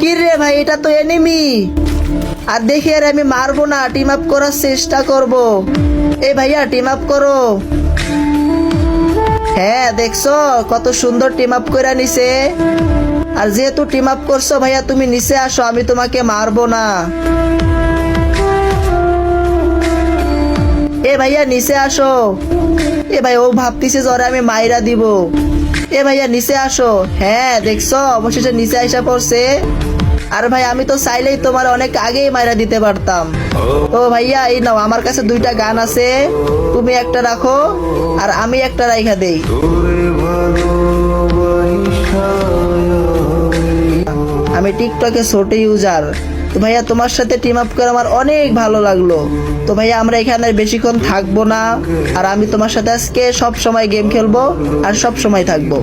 কি রে ভাই, এটা তো এনিমি। আর দেখি আর আমি মারবো না, টিম আপ করার চেষ্টা করব। এই ভাইয়া টিম আপ করো। হ্যাঁ দেখছো কত সুন্দর টিম আপ করে নিছে। আর যেহেতু টিম আপ করছো ভাইয়া, তুমি নিচে আসো, আমি তোমাকে মারবো না। এ ভাইয়া নিচে আসো। এ ভাই ও ভাবতিছে যে ওরে আমি মাইরা দিব। এ ভাইয়া নিচে আসো। হ্যাঁ দেখছো অবশেষে নিচে আইসা পড়ছে। আর ভাই আমি তো চাইলেই তোমার অনেক আগেই মাইরা দিতে পারতাম। তো ভাইয়া এই নাও, আমার কাছে 2টা গান আছে, তুমি একটা রাখো আর আমি একটা রাইখা দেই। আমি টিকটকে ছোট ইউজার। তো ভাইয়া তোমার সাথে টিম আপ করে আমার অনেক ভালো লাগলো। তো ভাইয়া আমরা এখানে আর বেশিক্ষণ থাকবো না, আর আমি তোমার সাথে আজকে সব সময় গেম খেলবো আর সব সময় থাকবো।